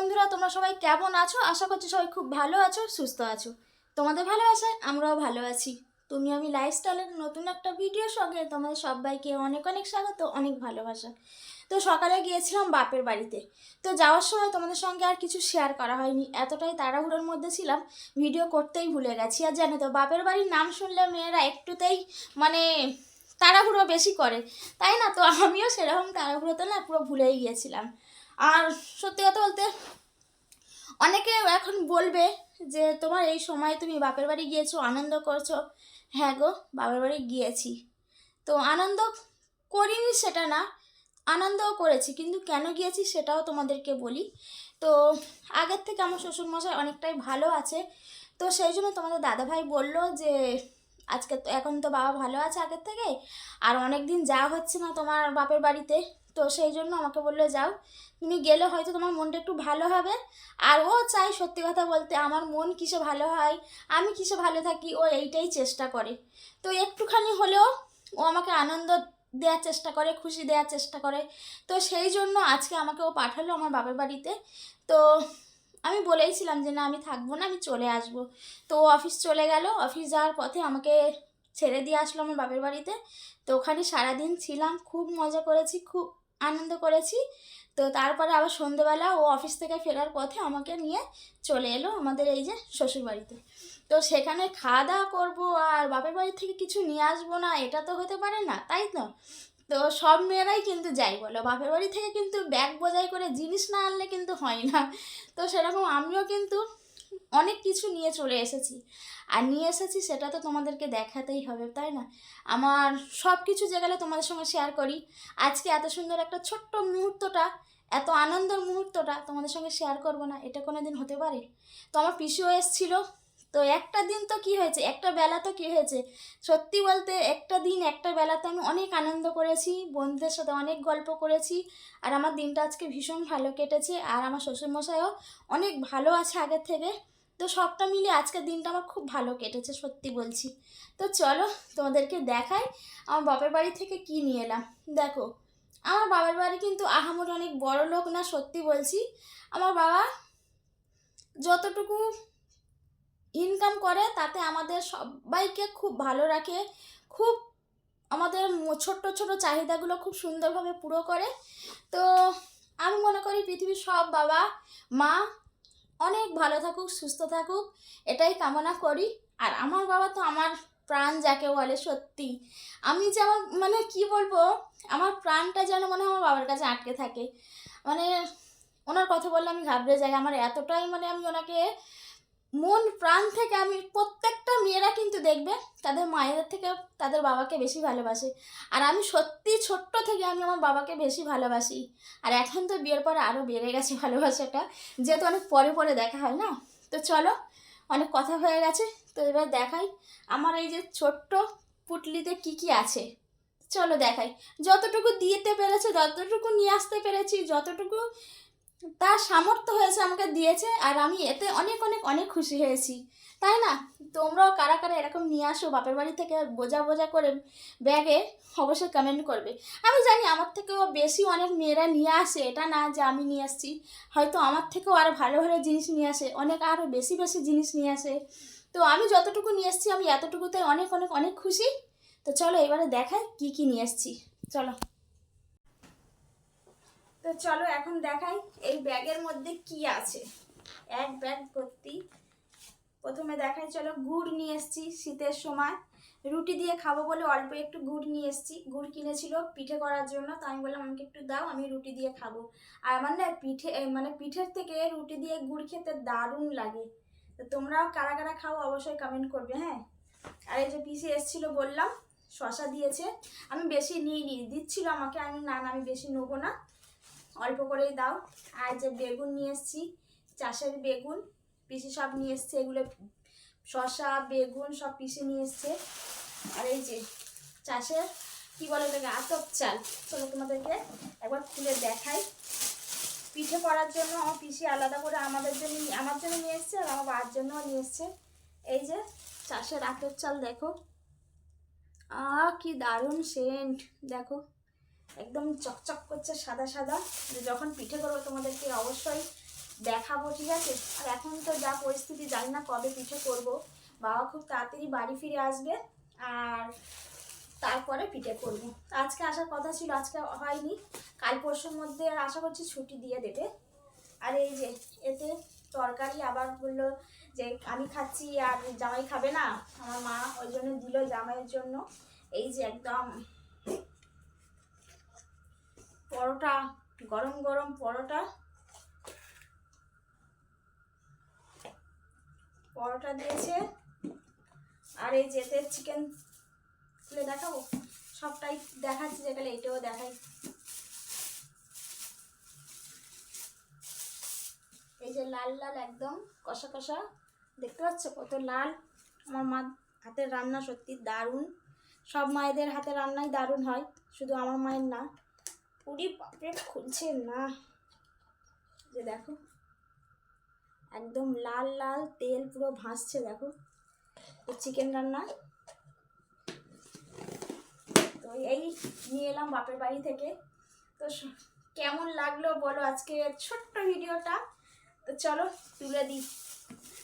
বন্ধুরা, তোমরা সবাই কেমন আছো? আশা করছি সবাই খুব ভালো আছো, সুস্থ আছো। তোমাদের ভালোবাসায় আমরাও ভালো আছি। তুমি আমি লাইফস্টাইলের নতুন একটা ভিডিওর সঙ্গে তোমাদের সবাইকে অনেক অনেক স্বাগত, অনেক ভালোবাসা। তো সকালে গিয়েছিলাম বাপের বাড়িতে। তো যাওয়ার সময় তোমাদের সঙ্গে আর কিছু শেয়ার করা হয়নি, এতটাই তাড়াহুড়োর মধ্যে ছিলাম, ভিডিও করতেই ভুলে গেছি। আর জানো তো, বাপের বাড়ির নাম শুনলে মেয়েরা একটুতেই মানে তাড়াহুড়ো বেশি করে, তাই না? তো আমিও সেরকম তাড়াহুড়োতে না পুরো ভুলেই গিয়েছিলাম। আর সত্যি কথা বলতে, অনেকে এখন বলবে যে তোমার এই সময় তুমি বাপের বাড়ি গিয়েছো, আনন্দ করছো। হ্যাঁ গো, বাপের বাড়ি গিয়েছি। তো আনন্দ করিনি সেটা না, আনন্দও করেছি, কিন্তু কেন গিয়েছি সেটাও তোমাদেরকে বলি। তো আগের থেকে আমার শ্বশুরমশাই অনেকটাই ভালো আছে। তো সেই জন্য তোমাদের দাদাভাই বলল যে আজকে তো এখন তো বাবা ভালো আছে আগের থেকে, আর অনেক দিন যাওয়া হচ্ছে না তোমার বাপের বাড়িতে। তো সেই জন্য আমাকে বললো যাও, তুমি গেলে হয়তো তোমার মনটা একটু ভালো হবে। আর ও চাই, সত্যি কথা বলতে, আমার মন কিসে ভালো হয়, আমি কিসে ভালো থাকি, ও এইটাই চেষ্টা করে। তো একটুখানি হলেও ও আমাকে আনন্দ দেওয়ার চেষ্টা করে, খুশি দেওয়ার চেষ্টা করে। তো সেই জন্য আজকে আমাকে ও পাঠালো আমার বাবার বাড়িতে। তো আমি বলেইছিলাম যে না, আমি থাকবো না, আমি চলে আসব। তো ও অফিস চলে গেল, অফিস যাওয়ার পথে আমাকে ছেড়ে দিয়ে আসলো আমার বাপের বাড়িতে। তো ওখানে সারাদিন ছিলাম, খুব মজা করেছি, খুব আনন্দ করেছি। তো তারপরে আবার সন্ধেবেলা ও অফিস থেকে ফেরার পথে আমাকে নিয়ে চলে এলো আমাদের এই যে শ্বশুর বাড়িতে। তো সেখানে খাওয়া দাওয়া করবো আর বাপের বাড়ি থেকে কিছু নিয়ে আসবো না, এটা তো হতে পারে না, তাই তো? তো সব মেয়েরাই কিন্তু যাই বলো, বাপের বাড়ি থেকে কিন্তু ব্যাগ বোঝাই করে জিনিস না আনলে কিন্তু হয় না। তো সেরকম আমিও কিন্তু অনেক কিছু নিয়ে চলে এসেছি। আর নিয়ে এসেছি সেটা তো তোমাদেরকে দেখাতেই হবে, তাই না? আমার সব কিছু যেগুলো তোমাদের সঙ্গে শেয়ার করি, আজকে এত সুন্দর একটা ছোট্ট মুহূর্তটা, এত আনন্দের মুহূর্তটা তোমাদের সঙ্গে শেয়ার করব না, এটা কোনো দিন হতে পারে? তো আমার পিসিও এসেছিলো। তো একটা দিন তো কি হয়েছে, একটা বেলা তো কি হয়েছে, সত্যি বলতে একটা দিন একটা বেলাতে আমি অনেক আনন্দ করেছি, বন্ধুদের সাথে অনেক গল্প করেছি। আর আমার দিনটা আজকে ভীষণ ভালো কেটেছে, আর আমার শ্বশুরমশাইও অনেক ভালো আছে আগের থেকে। তো সবটা মিলিয়ে আজকের দিনটা আমার খুব ভালো কেটেছে, সত্যি বলছি। তো চলো তোমাদেরকে দেখাই আমার বাপের বাড়ি থেকে কি নিয়ে এলাম। দেখো, আমার বাবার বাড়ি কিন্তু আহামরি অনেক বড় লোক না, সত্যি বলছি। আমার বাবা যতটুকু ইনকাম করে তাতে আমাদের সবাইকে খুব ভালো রাখে, খুব আমাদের ছোট্ট ছোট চাহিদাগুলো খুব সুন্দরভাবে পুরো করে। তো আমি মনে করি পৃথিবীর সব বাবা মা অনেক ভালো থাকুক, সুস্থ থাকুক, এটাই কামনা করি। আর আমার বাবা তো আমার প্রাণ যাকে বলে, সত্যি আমি যেমন মানে কি বলবো, আমার প্রাণটা যেন মনে হয় আমার বাবার কাছে আটকে থাকে। মানে ওনার কথা বললে আমি ঘাবড়ে যাই, আমার এতটাই মানে আমি ওনাকে মন প্রাণ থেকে, আমি প্রত্যেকটা মেয়েরা কিন্তু দেখবে তাদের মায়েদের থেকে তাদের বাবাকে বেশি ভালোবাসে। আর আমি সত্যি ছোট্ট থেকে আমি আমার বাবাকে বেশি ভালোবাসি। আর এখন তো বিয়ের পরে আরও বেড়ে গেছে ভালোবাসাটা, যেহেতু অনেক পরে পরে দেখা হয় না। তো চলো, অনেক কথা হয়ে গেছে, তো এবার দেখাই আমার এই যে ছোট্ট পুটলিতে কি কি আছে। চলো দেখাই, যতটুকু দিতে পেরেছে, যতটুকু নিয়ে আসতে পেরেছি, যতটুকু তার সামর্থ্য হয়েছে আমাকে দিয়েছে, আর আমি এতে অনেক অনেক অনেক খুশি হয়েছি, তাই না? তোমরাও কারা কারা এরকম নিয়ে আসো বাপের বাড়ি থেকে বোঝা বোঝা করে ব্যাগে, অবশ্যই কমেন্ট করবে। আমি জানি আমার থেকেও বেশি অনেক মেয়েরা নিয়ে আসে, এটা না যে আমি নিয়ে আসছি, হয়তো আমার থেকেও আরও ভালো ভালো জিনিস নিয়ে আসে, অনেক আরও বেশি বেশি জিনিস নিয়ে আসে। তো আমি যতটুকু নিয়ে এসেছি আমি এতটুকুতে অনেক অনেক অনেক খুশি। তো চলো এবারে দেখাই কি কি নিয়ে এসেছি, চলো। তো চলো এখন দেখাই এই ব্যাগের মধ্যে কি আছে। এক ব্যাগ ভর্তি। প্রথমে দেখাই, চলো, গুড় নিয়ে এসেছি শীতের সময় রুটি দিয়ে খাবো বলে অল্প একটু গুড় নিয়ে এসেছি। গুড় কিনেছিল পিঠে করার জন্য, তো আমি বললাম আমাকে একটু দাও, আমি রুটি দিয়ে খাবো। আর আমার না পিঠে মানে পিঠের থেকে রুটি দিয়ে গুড় খেতে দারুণ লাগে। তো তোমরাও কারা কারা খাও অবশ্যই কমেন্ট করবে, হ্যাঁ। আর এই যে পিসি এসেছিলো বললাম, শশা দিয়েছে, আমি বেশি নিইনি, দিচ্ছিল আমাকে, আমি না না আমি বেশি নেবো না, অল্প করেই দাও। আর যে বেগুন নিয়ে এসেছি, চাষের বেগুন, পিসি সব নিয়ে এসছে, এগুলো শসা বেগুন সব পিসি নিয়ে এসছে। আর এই যে চাষের কি বলে এটাকে, আতপ চাল। চলো তোমাদেরকে একবার খুলে দেখাই। পিঠে করার জন্য আমার পিসি আলাদা করে আমার জন্য নিয়ে এসছে, আর আমার বাবার জন্যও নিয়ে এসছে। এই যে চাষের আতপ চাল, দেখো কি দারুণ সেন্ট, দেখো একদম চকচক করছে সাদা সাদা। যখন পিঠে করবো তোমাদেরকে অবশ্যই দেখাবো, ঠিক আছে। আর এখন তো যা পরিস্থিতি, জানি না কবে পিঠে করব। বাবা খুব তাড়াতাড়ি বাড়ি ফিরে আসবে আর তারপরে পিঠে করবো। আজকে আসার কথা ছিল, আজকে হয়নি, কাল পরশুর মধ্যে আশা করছি ছুটি দিয়ে দেবে। আর এই যে এতে তরকারি, আবার বললো যে আমি খাচ্ছি আর জামাই খাবে না, আমার মা ওই জন্য দিল জামাইয়ের জন্য। এই যে একদম পরোটা, গরম গরম পরোটা দিয়েছে। আর এই যেতে চিকেন খুলে দেখাবো, সবটাই দেখাচ্ছি, যেখানে এটাও দেখাই। এই যে লাল লাল একদম কষা কষা, দেখতে পাচ্ছ কত লাল। আমার মা হাতের রান্না সত্যি দারুণ। সব মায়েদের হাতের রান্নাই দারুণ হয়, শুধু আমার মায়ের না। পুরি বাপরে খুলছে না, যে দেখো একদম লাল লাল তেল পুরো ভাসছে, দেখো। তো চিকেন রান্না তো এই নিয়ে এলাম বাপের বাড়ি থেকে। তো কেমন লাগলো বলো আজকে ছোট্ট ভিডিওটা। তো চলো তুলে দিই।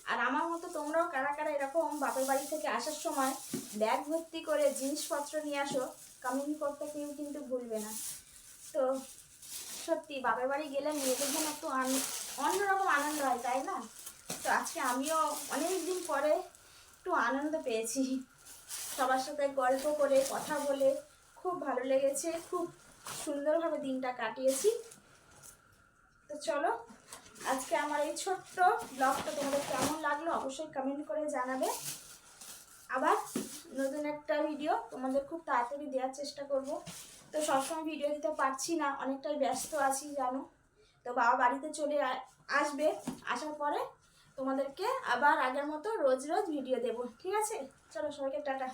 আর আমার মতো তোমরাও কারা কারা এরকম বাপের বাড়ি থেকে আসার সময় ব্যাগ ভর্তি করে জিনিসপত্র নিয়ে আসো, কমেন্ট করতে কেউ কিন্তু ভুলবে না। তো সত্যি বাপের বাড়ি গেলে মেয়েদের জন্য একটু অন্যরকম আনন্দ হয়, তাই না? তো আজকে আমিও অনেক দিন পরে একটু আনন্দ পেয়েছি, সবার সাথে গল্প করে কথা বলে খুব ভালো লেগেছে, খুব সুন্দরভাবে দিনটা কাটিয়েছি। তো চলো আজকে আমার এই ছোট্ট ব্লগটা তোমাদের কেমন লাগলো অবশ্যই কমেন্ট করে জানাবে। আবার নতুন একটা ভিডিও তোমাদের খুব তাড়াতাড়ি দেওয়ার চেষ্টা করব। তো সবসময় ভিডিও দিতে পারছি না, অনেকটাই ব্যস্ত আছি জানো। তো বাবা বাড়িতে চলে আসবে, আসার পরে তোমাদেরকে আবার আগের মতো রোজ রোজ ভিডিও দেব, ঠিক আছে? চলো সবাইকে টাটা।